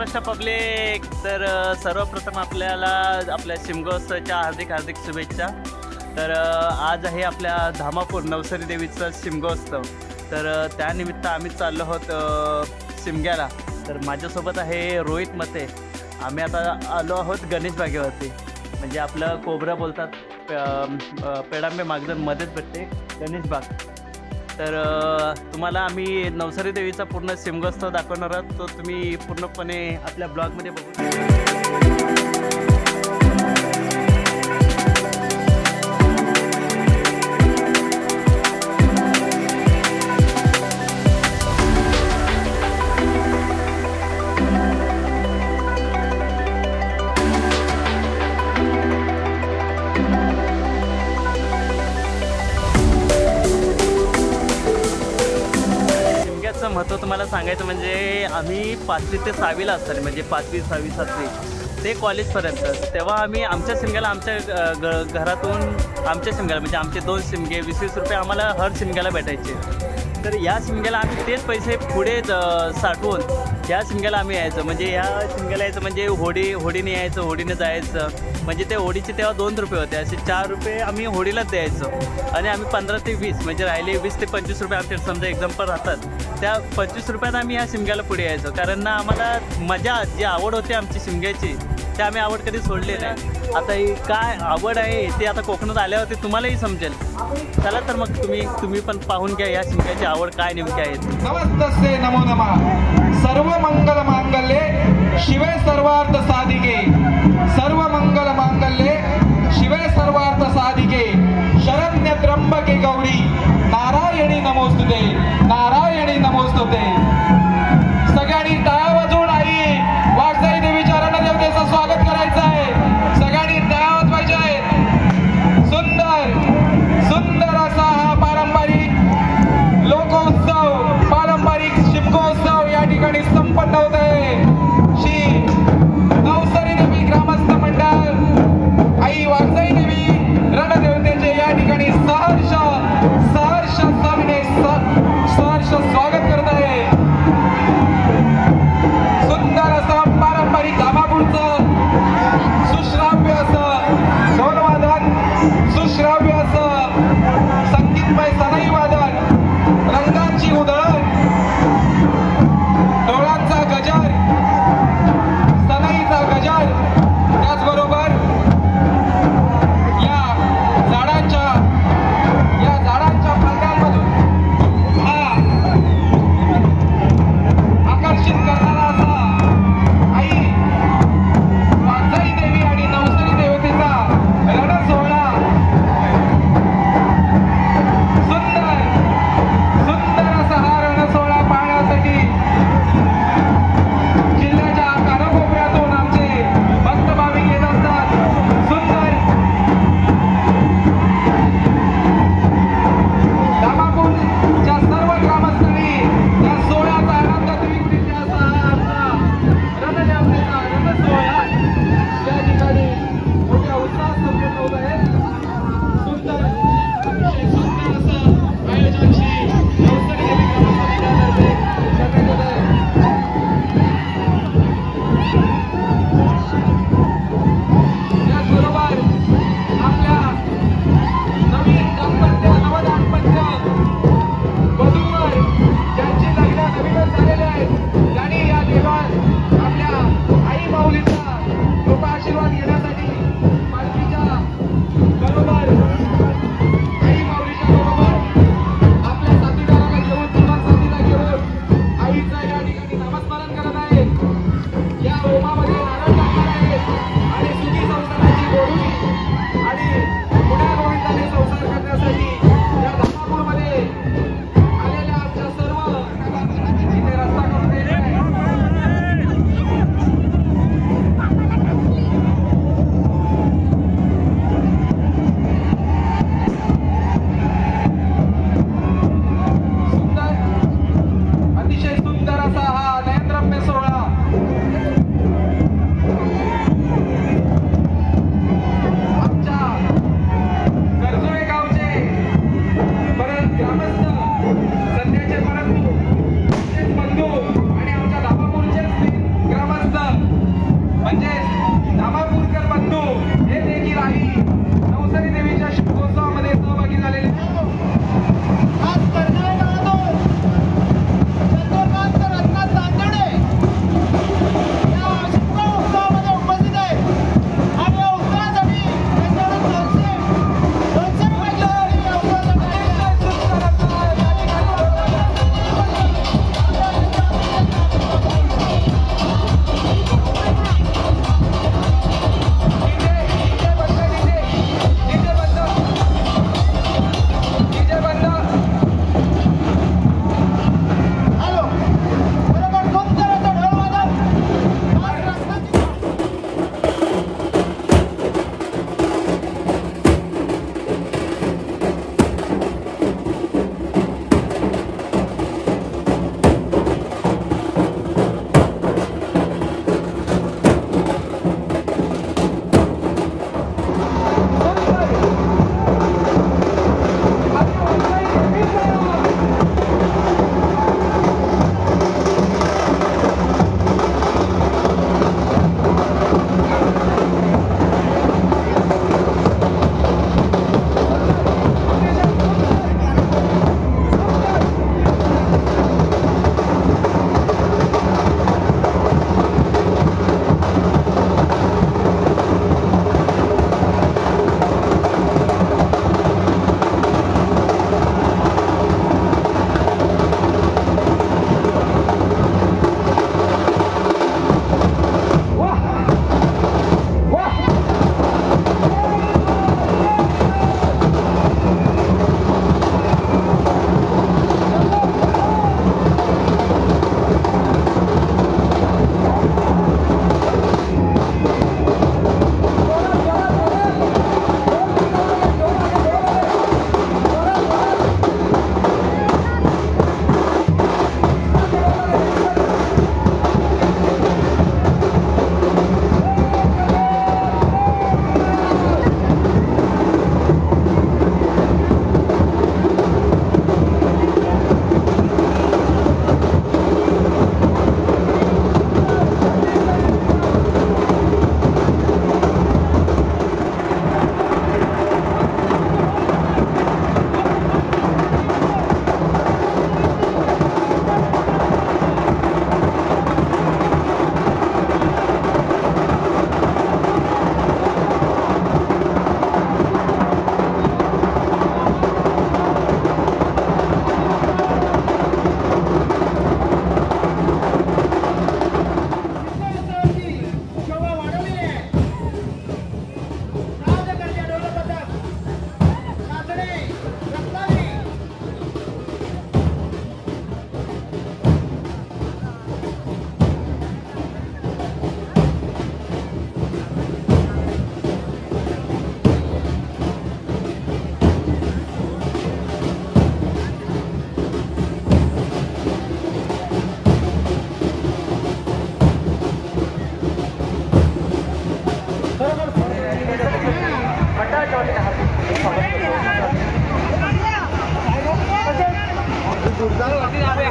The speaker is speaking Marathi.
महाराष्ट्र पब्लिक, तर सर्वप्रथम आपल्याला आपल्या शिमगोत्सवाच्या हार्दिक शुभेच्छा। तर आज आहे आपल्या धामापूर नवसारी देवीचा शिमगोत्सव, तर त्यानिमित्त आम्ही चाललो आहोत शिमग्याला। तर माझ्यासोबत आहे रोहित मते। आम्ही आता आलो आहोत गणेश बागेवरती, म्हणजे आपलं कोबरा बोलतात पेडांबे मागजन मध्येच भेटते गणेश बाग। तर तुम्हाला आम्ही नवसारी देवीचा पूर्ण शिमगोत्सव दाखवणार आहोत, तो तुम्ही पूर्णपणे आपल्या ब्लॉगमध्ये बघू। महत्त्व तुम्हाला सांगायचं म्हणजे आम्ही 5वी ते 6वीला असताना, म्हणजे 5वी 6वी 7वी ते कॉलेजपर्यंत, तेव्हा आम्ही आमच्या शिमग्याला आमच्या घरातून आमच्या शिमग्याला म्हणजे आमचे 2 शिमगे 20-20 रुपये आम्हाला हर शिमग्याला भेटायचे। तर या शिमग्याला आम्ही तेच पैसे पुढे साठवून या शिमग्याला आम्ही यायचं, म्हणजे या शिमग्याला यायचं म्हणजे होडीने यायचं, होडीने जायचं। म्हणजे ते होडीचे तेव्हा 2 रुपये होते, असे 4 रुपये आम्ही होडीलाच द्यायचो आणि आम्ही 15 ते 20 म्हणजे राहिले 20 ते 25 रुपये आमचे समजा एक्झाम्पल राहतात, त्या 25 रुपयात आम्ही ह्या शिमग्याला पुढे यायचो। कारण ना आम्हाला मजा जी आवड होती आमची शिमग्याची, ते आम्ही आवड कधी सोडली नाही। आता ही काय आवड आहे ते आता कोकणात आल्यावरती तुम्हालाही समजेल। चला तर मग तुम्ही पण पाहून घ्या या शिमग्याची आवड काय नेमकी आहे। नमस्तस्ते नमो नमः। सर्व मंगल मांगल्ये शिवे सर्वार्थ साधिके, सर्व मंगल मांगल्ये शिवे सर्वार्थ साधिके, शरण्य त्र्यंबके गौरी नारायणी नमोस्तुते, नारायणी नमोस्तुते। सगळ्यांनी टाळ्या वाजवून आई वाघजाई देवीच्या रणदेवतेचं स्वागत करायचं आहे। सगळ्यांनी टाळ्या वाजवायच्या आहेत। सुंदर असा हा पारंपरिक लोकोत्सव, पारंपरिक शिमगोत्सव या ठिकाणी संपन्न होत आहे। पुढचा